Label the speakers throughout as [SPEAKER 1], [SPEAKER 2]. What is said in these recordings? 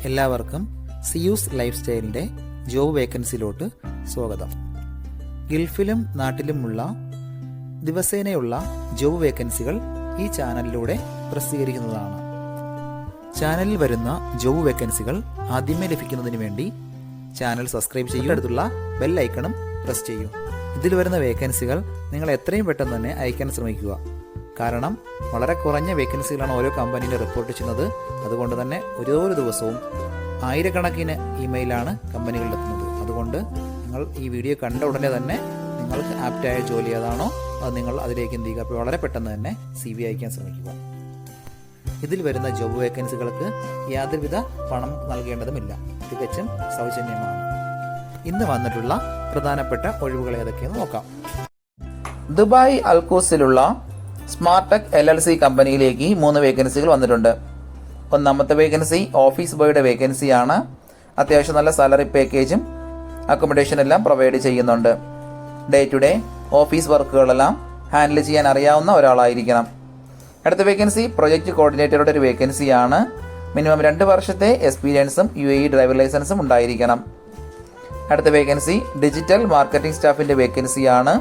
[SPEAKER 1] എല്ലാവർക്കും Zeus life സ്റ്റൈലിൻ്റെ job വേക്കൻസിയിലോട്ട് സ്വാഗതം. ഗൾഫിലും നാട്ടിലുമുള്ള ദിവസേനയുള്ള job വേക്കൻസികൾ ഈ ചാനലിലൂടെ പ്രസിദ്ധീകരിക്കുന്നതാണ്. ചാനലിൽ വരുന്ന ജോബ് വേക്കൻസികൾ ആദ്യമേ ലഭിക്കുന്നതിന് വേണ്ടി ചാനൽ സബ്സ്ക്രൈബ് ചെയ്യുക, അടുത്തുള്ള ബെൽ ഐക്കണും പ്രസ് ചെയ്യൂ. ഇതിൽ വരുന്ന വേക്കൻസികൾ നിങ്ങൾ എത്രയും പെട്ടെന്ന് തന്നെ അയക്കാൻ ശ്രമിക്കുക. കാരണം വളരെ കുറഞ്ഞ വേക്കൻസികളാണ് ഓരോ കമ്പനിയിൽ റിപ്പോർട്ട് ചെയ്യുന്നത്. അതുകൊണ്ട് തന്നെ ഓരോ ദിവസവും ആയിരക്കണക്കിന് ഇമെയിലാണ് കമ്പനികളിലെത്തുന്നത്. അതുകൊണ്ട് നിങ്ങൾ ഈ വീഡിയോ കണ്ട ഉടനെ തന്നെ നിങ്ങൾക്ക് ആപ്റ്റായ ജോലി ഏതാണോ അത് നിങ്ങൾ അതിലേക്ക് എന്ത് ചെയ്യുക, അപ്പോൾ വളരെ പെട്ടെന്ന് തന്നെ CV അയക്കാൻ ശ്രമിക്കുക. ഇതിൽ വരുന്ന ജോബ് വേക്കൻസികൾക്ക് യാതൊരുവിധ പണം നൽകേണ്ടതുമില്ല, തികച്ചും സൗജന്യമാണ്. ഇന്ന് വന്നിട്ടുള്ള പ്രധാനപ്പെട്ട ഒഴിവുകൾ ഏതൊക്കെയെന്ന് നോക്കാം. ദുബായ് അൽക്കൂസിലുള്ള സ്മാർട്ടെക് LLC കമ്പനിയിലേക്ക് 3 വേക്കൻസികൾ വന്നിട്ടുണ്ട്. ഒന്നാമത്തെ വേക്കൻസി ഓഫീസ് ബോയുടെ വേക്കൻസിയാണ്. അത്യാവശ്യം നല്ല സാലറി പാക്കേജും അക്കോമഡേഷൻ എല്ലാം പ്രൊവൈഡ് ചെയ്യുന്നുണ്ട്. ഡേ ടു ഡേ ഓഫീസ് വർക്കുകളെല്ലാം ഹാൻഡിൽ ചെയ്യാൻ അറിയാവുന്ന ഒരാളായിരിക്കണം. അടുത്ത വേക്കൻസി പ്രൊജക്ട് കോർഡിനേറ്ററുടെ ഒരു വേക്കൻസിയാണ്. മിനിമം 2 വർഷത്തെ എക്സ്പീരിയൻസും UAE ഡ്രൈവർ ലൈസൻസും ഉണ്ടായിരിക്കണം. അടുത്ത വേക്കൻസി ഡിജിറ്റൽ മാർക്കറ്റിംഗ് സ്റ്റാഫിന്റെ വേക്കൻസിയാണ്.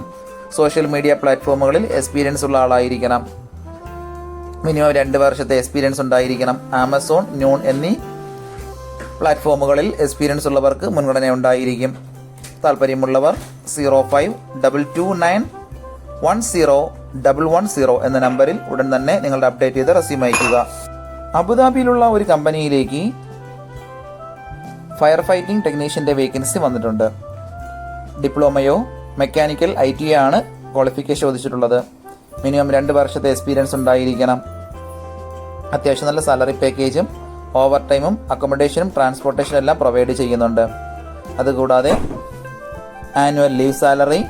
[SPEAKER 1] സോഷ്യൽ മീഡിയ പ്ലാറ്റ്ഫോമുകളിൽ എക്സ്പീരിയൻസ് ഉള്ള ആളായിരിക്കണം. മിനിമം 2 വർഷത്തെ എക്സ്പീരിയൻസ് ഉണ്ടായിരിക്കണം. ആമസോൺ, നൂൺ എന്നീ പ്ലാറ്റ്ഫോമുകളിൽ എക്സ്പീരിയൻസ് ഉള്ളവർക്ക് മുൻഗണന ഉണ്ടായിരിക്കും. താല്പര്യമുള്ളവർ 0522910110 എന്ന നമ്പറിൽ ഉടൻ തന്നെ നിങ്ങളുടെ അപ്ഡേറ്റ് ചെയ്ത് റെസ്യൂം അയക്കുക. അബുദാബിയിലുള്ള ഒരു കമ്പനിയിലേക്ക് ഫയർ ഫൈറ്റിംഗ് ടെക്നീഷ്യന്റെ വേക്കൻസി വന്നിട്ടുണ്ട്. ഡിപ്ലോമയോ മെക്കാനിക്കൽ ITA ആണ് ക്വാളിഫിക്കേഷൻ ചോദിച്ചിട്ടുള്ളത്. മിനിമം 2 വർഷത്തെ എക്സ്പീരിയൻസ് ഉണ്ടായിരിക്കണം. അത്യാവശ്യം നല്ല സാലറി പാക്കേജും ഓവർ ടൈമും അക്കോമഡേഷനും ട്രാൻസ്പോർട്ടേഷനും എല്ലാം പ്രൊവൈഡ് ചെയ്യുന്നുണ്ട്. അതുകൂടാതെ ആനുവൽ ലീവ് സാലറി,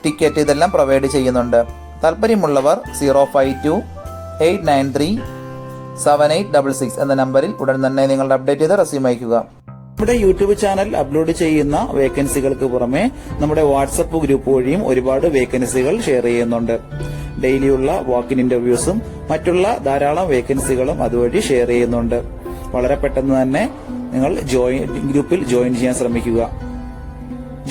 [SPEAKER 1] ടിക്കറ്റ് ഇതെല്ലാം പ്രൊവൈഡ് ചെയ്യുന്നുണ്ട്. താല്പര്യമുള്ളവർ 0528937866 എന്ന നമ്പറിൽ ഉടൻ തന്നെ നിങ്ങളുടെ അപ്ഡേറ്റ് ചെയ്ത് റെസ്യൂം അയക്കുക. നമ്മുടെ യൂട്യൂബ് ചാനൽ അപ്ലോഡ് ചെയ്യുന്ന വേക്കൻസികൾക്ക് പുറമെ നമ്മുടെ വാട്സപ്പ് ഗ്രൂപ്പ് വഴിയും ഒരുപാട് വേക്കൻസികൾ ഷെയർ ചെയ്യുന്നുണ്ട്. ഡെയിലിയുള്ള വാക്കിൻ ഇന്റർവ്യൂസും മറ്റുള്ള ധാരാളം വേക്കൻസികളും അതുവഴി ഷെയർ ചെയ്യുന്നുണ്ട്. വളരെ പെട്ടെന്ന് തന്നെ നിങ്ങൾ ഗ്രൂപ്പിൽ ജോയിൻ ചെയ്യാൻ ശ്രമിക്കുക.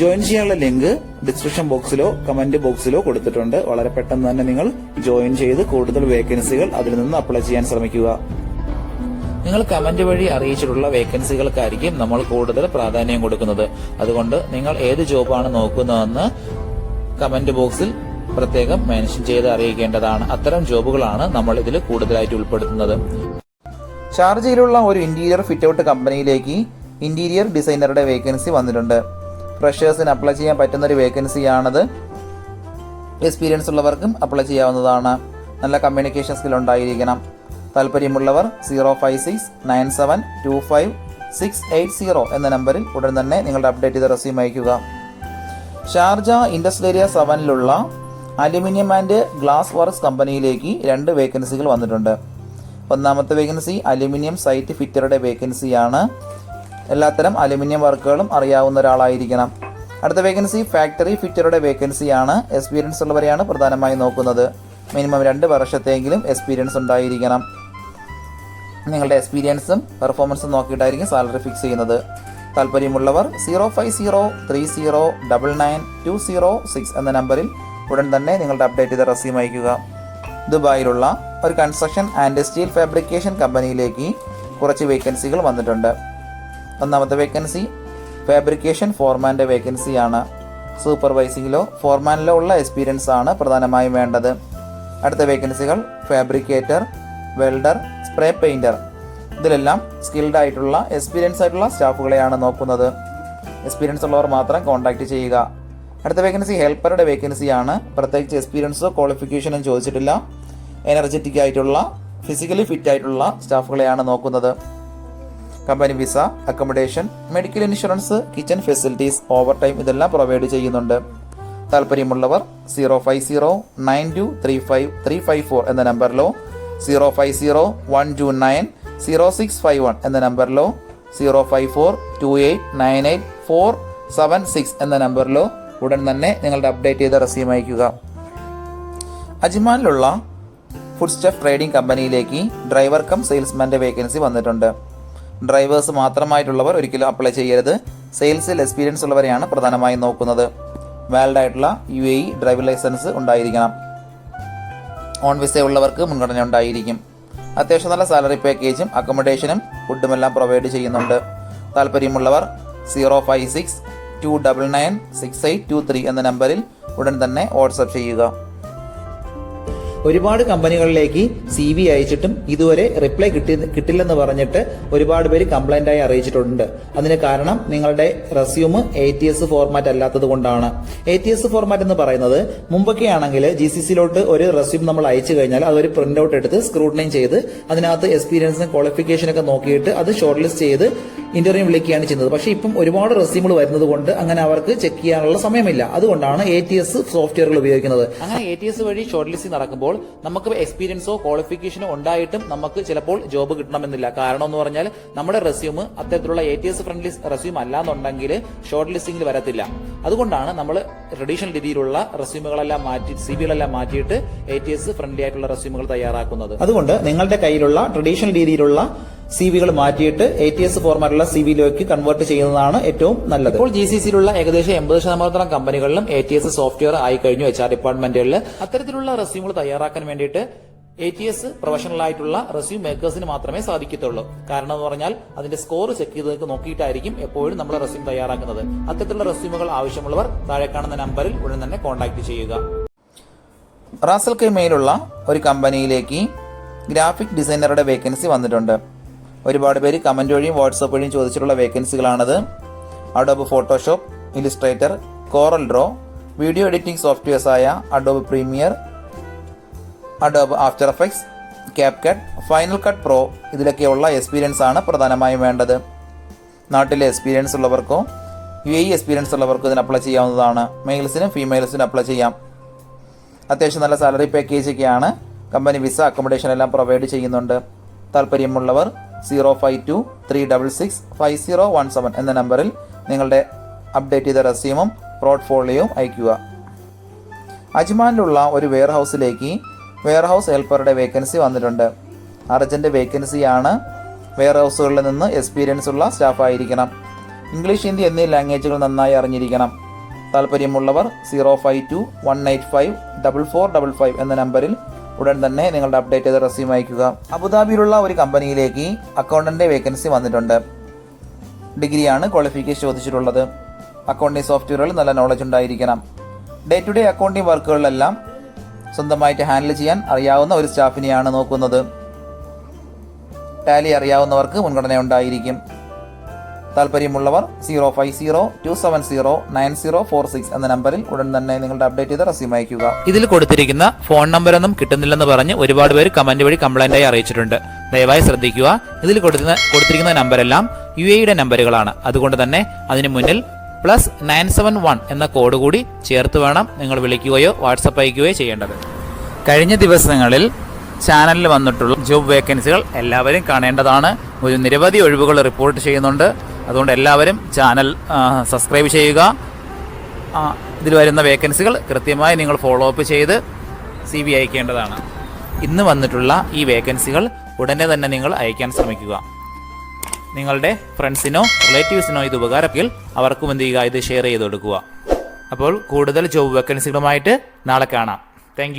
[SPEAKER 1] ജോയിൻ ചെയ്യാനുള്ള ലിങ്ക് ഡിസ്ക്രിപ്ഷൻ ബോക്സിലോ കമന്റ് ബോക്സിലോ കൊടുത്തിട്ടുണ്ട്. വളരെ പെട്ടെന്ന് തന്നെ നിങ്ങൾ ജോയിൻ ചെയ്ത് കൂടുതൽ വേക്കൻസികൾ അതിൽ നിന്ന് അപ്ലൈ ചെയ്യാൻ ശ്രമിക്കുക. നിങ്ങൾ കമന്റ് വഴി അറിയിച്ചിട്ടുള്ള വേക്കൻസികൾക്കായിരിക്കും നമ്മൾ കൂടുതൽ പ്രാധാന്യം കൊടുക്കുന്നത്. അതുകൊണ്ട് നിങ്ങൾ ഏത് ജോബാണ് നോക്കുന്നതെന്ന് കമന്റ് ബോക്സിൽ പ്രത്യേകം മെൻഷൻ ചെയ്ത് അറിയിക്കേണ്ടതാണ്. അത്തരം ജോബുകളാണ് നമ്മൾ ഇതിൽ കൂടുതലായിട്ട് ഉൾപ്പെടുത്തുന്നത്. ഷാർജയിലുള്ള ഒരു ഇന്റീരിയർ ഫിറ്റ് ഔട്ട് കമ്പനിയിലേക്ക് ഇന്റീരിയർ ഡിസൈനറുടെ വേക്കൻസി വന്നിട്ടുണ്ട്. ഫ്രഷേഴ്സിന് അപ്ലൈ ചെയ്യാൻ പറ്റുന്ന ഒരു വേക്കൻസിയാണത്. എക്സ്പീരിയൻസ് ഉള്ളവർക്കും അപ്ലൈ ചെയ്യാവുന്നതാണ്. നല്ല കമ്മ്യൂണിക്കേഷൻ സ്കിൽ ഉണ്ടായിരിക്കണം. താല്പര്യമുള്ളവർ 0569725680 എന്ന നമ്പറിൽ ഉടൻ തന്നെ നിങ്ങളുടെ അപ്ഡേറ്റ് ചെയ്ത റെസ്യൂം അയക്കുക. Sharjah industrial area 7 aluminium and glass works കമ്പനിയിലേക്ക് 2 വേക്കൻസികൾ വന്നിട്ടുണ്ട്. ഒന്നാമത്തെ വേക്കൻസി അലുമിനിയം സൈറ്റ് ഫിറ്ററുടെ വേക്കൻസിയാണ്. എല്ലാത്തരം അലുമിനിയം വർക്കുകളും അറിയാവുന്ന ഒരാളായിരിക്കണം. അടുത്ത വേക്കൻസി ഫാക്ടറി ഫിറ്ററുടെ വേക്കൻസിയാണ്. എക്സ്പീരിയൻസ് ഉള്ളവരെയാണ് പ്രധാനമായും നോക്കുന്നത്. മിനിമം 2 വർഷത്തെങ്കിലും എക്സ്പീരിയൻസ് ഉണ്ടായിരിക്കണം. നിങ്ങളുടെ എക്സ്പീരിയൻസും പെർഫോമൻസും നോക്കിയിട്ടായിരിക്കും സാലറി ഫിക്സ് ചെയ്യുന്നത്. താല്പര്യമുള്ളവർ 0503099206 എന്ന നമ്പറിൽ ഉടൻ തന്നെ നിങ്ങളുടെ അപ്ഡേറ്റ് ചെയ്ത റെസ്യൂം അയക്കുക. ദുബായിലുള്ള ഒരു കൺസ്ട്രക്ഷൻ ആൻഡ് സ്റ്റീൽ ഫാബ്രിക്കേഷൻ കമ്പനിയിലേക്ക് കുറച്ച് വേക്കൻസികൾ വന്നിട്ടുണ്ട്. ഒന്നാമത്തെ വേക്കൻസി ഫാബ്രിക്കേഷൻ ഫോർമാന്റെ വേക്കൻസിയാണ്. സൂപ്പർവൈസിംഗിലോ ഫോർമാനിലോ ഉള്ള എക്സ്പീരിയൻസ് ആണ് പ്രധാനമായും വേണ്ടത്. അടുത്ത വേക്കൻസികൾ ഫാബ്രിക്കേറ്റർ, വെൽഡർ, സ്പ്രേ പെയിന്റർ. ഇതിലെല്ലാം സ്കിൽഡ് ആയിട്ടുള്ള എക്സ്പീരിയൻസ് ആയിട്ടുള്ള സ്റ്റാഫുകളെയാണ് നോക്കുന്നത്. എക്സ്പീരിയൻസ് ഉള്ളവർ മാത്രം കോൺടാക്ട് ചെയ്യുക. അടുത്ത വേക്കൻസി ഹെൽപ്പറുടെ വേക്കൻസിയാണ്. പ്രത്യേകിച്ച് എക്സ്പീരിയൻസോ ക്വാളിഫിക്കേഷനും ചോദിച്ചിട്ടില്ല. എനർജറ്റിക് ആയിട്ടുള്ള ഫിസിക്കലി ഫിറ്റ് ആയിട്ടുള്ള സ്റ്റാഫുകളെയാണ് നോക്കുന്നത്. Company visa, accommodation, medical insurance, kitchen facilities, over time ഇതെല്ലാം പ്രൊവൈഡ് ചെയ്യുന്നുണ്ട്. താല്പര്യമുള്ളവർ 0509235354 എന്ന നമ്പറിലോ 0501290651 എന്ന നമ്പറിലോ 0542898476 എന്ന നമ്പറിലോ ഉടൻ തന്നെ നിങ്ങളുടെ അപ്ഡേറ്റ് ചെയ്ത റെസ്യൂം അയക്കുക. അജ്മാനിലുള്ള ഫുഡ് സ്റ്റെഫ് ട്രേഡിംഗ് കമ്പനിയിലേക്ക് ഡ്രൈവർ കം സെയിൽസ്മാൻ്റെ വേക്കൻസി വന്നിട്ടുണ്ട്. ഡ്രൈവേഴ്സ് മാത്രമായിട്ടുള്ളവർ ഒരിക്കലും അപ്ലൈ ചെയ്യരുത്. സെയിൽസിൽ എക്സ്പീരിയൻസ് ഉള്ളവരെയാണ് പ്രധാനമായും നോക്കുന്നത്. വാലിഡ് ആയിട്ടുള്ള UAE ഡ്രൈവിംഗ് ലൈസൻസ് ഉണ്ടായിരിക്കണം. ഓൺ വിസ ഉള്ളവർക്ക് മുൻഗണന ഉണ്ടായിരിക്കും. അത്യാവശ്യം നല്ല സാലറി പാക്കേജും അക്കോമഡേഷനും ഫുഡുമെല്ലാം പ്രൊവൈഡ് ചെയ്യുന്നുണ്ട്. താല്പര്യമുള്ളവർ 056-299-6823 എന്ന നമ്പറിൽ ഉടൻ തന്നെ വാട്സപ്പ് ചെയ്യുക. ഒരുപാട് കമ്പനികളിലേക്ക് CV അയച്ചിട്ടും ഇതുവരെ റിപ്ലൈ കിട്ടില്ലെന്ന് പറഞ്ഞിട്ട് ഒരുപാട് പേര് കംപ്ലൈന്റ് ആയി അറിയിച്ചിട്ടുണ്ട്. അതിന് കാരണം നിങ്ങളുടെ റെസ്യൂം ATS ഫോർമാറ്റ് അല്ലാത്തത് കൊണ്ടാണ്. ATS ഫോർമാറ്റ് എന്ന് പറയുന്നത് മുമ്പൊക്കെ ആണെങ്കിൽ GCCയിലോട്ട് ഒരു റെസ്യൂം നമ്മൾ അയച്ചു കഴിഞ്ഞാൽ അതൊരു പ്രിന്റ് ഔട്ട് എടുത്ത് സ്ക്രൂട്ടനൈൻ ചെയ്ത് അതിനകത്ത് എക്സ്പീരിയൻസും ക്വാളിഫിക്കേഷനൊക്കെ നോക്കിയിട്ട് അത് ഷോർട്ട് ലിസ്റ്റ് ചെയ്ത് ഇന്റർവ്യൂ വിളിക്കുകയാണ് ചെയ്യുന്നത്. പക്ഷേ ഇപ്പം ഒരുപാട് റെസ്യൂമുകൾ വരുന്നത് കൊണ്ട് അങ്ങനെ അവർക്ക് ചെക്ക് ചെയ്യാനുള്ള സമയമില്ല. അതുകൊണ്ടാണ് ATS സോഫ്റ്റ്വെയറുകൾ ഉപയോഗിക്കുന്നത്. അങ്ങനെ ATS വഴി ഷോർട്ട് ലിസ്റ്റിംഗ് നടക്കുമ്പോൾ നമുക്ക് എക്സ്പീരിയൻസോ ക്വാളിഫിക്കേഷനോ ഉണ്ടായിട്ടും നമുക്ക് ചിലപ്പോൾ ജോബ് കിട്ടണമെന്നില്ല. കാരണം എന്ന് പറഞ്ഞാൽ നമ്മുടെ റെസ്യൂം അത്തരത്തിലുള്ള ATS ഫ്രണ്ട്ലി റെസ്യൂം അല്ലാന്നുണ്ടെങ്കിൽ ഷോർട്ട് ലിസ്റ്റിംഗിൽ വരത്തില്ല. അതുകൊണ്ടാണ് നമ്മൾ ട്രഡീഷണൽ രീതിയിലുള്ള റെസ്യൂമുകളെല്ലാം മാറ്റി CVകളെല്ലാം മാറ്റിയിട്ട് ATS ഫ്രണ്ട്ലി ആയിട്ടുള്ള റെസ്യൂമുകൾ തയ്യാറാക്കുന്നത്. അതുകൊണ്ട് നിങ്ങളുടെ കയ്യിലുള്ള ട്രഡീഷണൽ രീതിയിലുള്ള CVകൾ മാറ്റിയിട്ട് ATS ഫോർമാറ്റുള്ള CVയിലേക്ക് കൺവേർട്ട് ചെയ്യുന്നതാണ് ഏറ്റവും നല്ലത്. ഇപ്പോൾ GCCയിലുള്ള ഏകദേശം 80% കമ്പനികളിലും ATS സോഫ്റ്റ്വെയർ ആയി കഴിഞ്ഞു. HR ഡിപ്പാർട്ട്മെന്റുകളിൽ അത്തരത്തിലുള്ള റെസ്യൂമുകൾ തയ്യാറാക്കാൻ വേണ്ടിയിട്ട് ATS പ്രൊഫഷണൽ ആയിട്ടുള്ള റെസ്യൂം മേക്കേഴ്സിന് മാത്രമേ സാധിക്കത്തുള്ളൂ. കാരണം എന്ന് പറഞ്ഞാൽ അതിന്റെ സ്കോർ ചെക്ക് ചെയ്ത് നോക്കിയിട്ടായിരിക്കും എപ്പോഴും നമ്മൾ റെസ്യൂം തയ്യാറാക്കുന്നത്. അത്തരത്തിലുള്ള റെസ്യൂമുകൾ ആവശ്യമുള്ളവർ താഴെ കാണുന്ന നമ്പറിൽ ഉടൻ തന്നെ കോൺടാക്ട് ചെയ്യുക. റാസൽ കൈമയിലുള്ള ഒരു കമ്പനിയിലേക്ക് ഗ്രാഫിക് ഡിസൈനറുടെ വേക്കൻസി വന്നിട്ടുണ്ട്. ഒരുപാട് പേര് കമന്റ് വഴിയും വാട്സപ്പ് വഴിയും ചോദിച്ചിട്ടുള്ള വേക്കൻസികളാണത്. Adobe Photoshop, Illustrator, Corel Draw, video editing softwares ആയ Adobe Premiere, Adobe After Effects, CapCut, Final Cut Pro ഇതിലൊക്കെയുള്ള എക്സ്പീരിയൻസ് ആണ് പ്രധാനമായും വേണ്ടത്. നാട്ടിലെ എക്സ്പീരിയൻസ് ഉള്ളവർക്കോ UAE എക്സ്പീരിയൻസ് ഉള്ളവർക്കോ ഇതിന് അപ്ലൈ ചെയ്യാവുന്നതാണ്. മെയിൽസിനും ഫീമെയിൽസിനും അപ്ലൈ ചെയ്യാം. അത്യാവശ്യം നല്ല സാലറി പാക്കേജൊക്കെയാണ്. കമ്പനി വിസ അക്കോമഡേഷൻ എല്ലാം പ്രൊവൈഡ് ചെയ്യുന്നുണ്ട്. താല്പര്യമുള്ളവർ 052-366-5017 എന്ന നമ്പറിൽ നിങ്ങളുടെ അപ്ഡേറ്റ് ചെയ്ത റെസ്യൂമും പോർട്ട്ഫോളിയോയും അയയ്ക്കുക. അജ്മാനിലുള്ള ഒരു വെയർ ഹൗസിലേക്ക് വെയർ ഹൗസ് ഹെൽപ്പറുടെ വേക്കൻസി വന്നിട്ടുണ്ട്. അർജന്റ് വേക്കൻസിയാണ്. വെയർ ഹൗസുകളിൽ നിന്ന് എക്സ്പീരിയൻസ് ഉള്ള സ്റ്റാഫ് ആയിരിക്കണം. ഇംഗ്ലീഷ്, ഹിന്ദി എന്നീ ലാംഗ്വേജുകൾ നന്നായി അറിഞ്ഞിരിക്കണം. താല്പര്യമുള്ളവർ 052-185-4455 എന്ന നമ്പറിൽ ഉടൻ തന്നെ നിങ്ങളുടെ അപ്ഡേറ്റ് ചെയ്ത റെസ്യൂം അയക്കുക. അബുദാബിയിലുള്ള ഒരു കമ്പനിയിലേക്ക് അക്കൗണ്ടന്റ് വേക്കൻസി വന്നിട്ടുണ്ട്. ഡിഗ്രിയാണ് ക്വാളിഫിക്കേഷൻ ചോദിച്ചിട്ടുള്ളത്. അക്കൗണ്ടിംഗ് സോഫ്റ്റ്വെയറുകളിൽ നല്ല നോളജ് ഉണ്ടായിരിക്കണം. ഡേ ടു ഡേ അക്കൗണ്ടിംഗ് വർക്കുകളിലെല്ലാം സ്വന്തമായിട്ട് ഹാൻഡിൽ ചെയ്യാൻ അറിയാവുന്ന ഒരു സ്റ്റാഫിനെയാണ് നോക്കുന്നത്. ടാലി അറിയാവുന്നവർക്ക് മുൻഗണന ഉണ്ടായിരിക്കും. താല്പര്യമുള്ളവർ 050-270-9046 എന്ന നമ്പറിൽ ഉടൻ തന്നെ നിങ്ങളുടെ അപ്ഡേറ്റ് ചെയ്ത റെസ്യൂം അയക്കുക. ഇതിൽ കൊടുത്തിരിക്കുന്ന ഫോൺ നമ്പറൊന്നും കിട്ടുന്നില്ലെന്ന് പറഞ്ഞ് ഒരുപാട് പേര് കമന്റ് വഴി കംപ്ലൈന്റ് ആയി അറിയിച്ചിട്ടുണ്ട്. ദയവായി ശ്രദ്ധിക്കുക. ഇതിൽ കൊടുത്തിരിക്കുന്ന നമ്പരെല്ലാം UAE നമ്പറുകളാണ്. അതുകൊണ്ട് തന്നെ അതിന് മുന്നിൽ +971 എന്ന കോഡ് കൂടി ചേർത്ത് വേണം നിങ്ങൾ വിളിക്കുകയോ വാട്സപ്പ് അയക്കുകയോ ചെയ്യേണ്ടത്. കഴിഞ്ഞ ദിവസങ്ങളിൽ ചാനലിൽ വന്നിട്ടുള്ള ജോബ് വേക്കൻസികൾ എല്ലാവരും കാണേണ്ടതാണ്. ഒരു നിരവധി ഒഴിവുകൾ റിപ്പോർട്ട് ചെയ്യുന്നുണ്ട്. അതുകൊണ്ട് എല്ലാവരും ചാനൽ സബ്സ്ക്രൈബ് ചെയ്യുക. ഇതിൽ വരുന്ന വേക്കൻസികൾ കൃത്യമായി നിങ്ങൾ ഫോളോ അപ്പ് ചെയ്ത് CV അയക്കേണ്ടതാണ്. ഇന്ന് വന്നിട്ടുള്ള ഈ വേക്കൻസികൾ ഉടനെ തന്നെ നിങ്ങൾ അയക്കാൻ ശ്രമിക്കുക. നിങ്ങളുടെ ഫ്രണ്ട്സിനോ റിലേറ്റീവ്സിനോ ഇത് ഉപകാരമെങ്കിൽ അവർക്കും എന്ത് ചെയ്യുക, ഇത് ഷെയർ ചെയ്ത് കൊടുക്കുക. അപ്പോൾ കൂടുതൽ ജോബ് വേക്കൻസികളുമായിട്ട് നാളെ കാണാം. താങ്ക്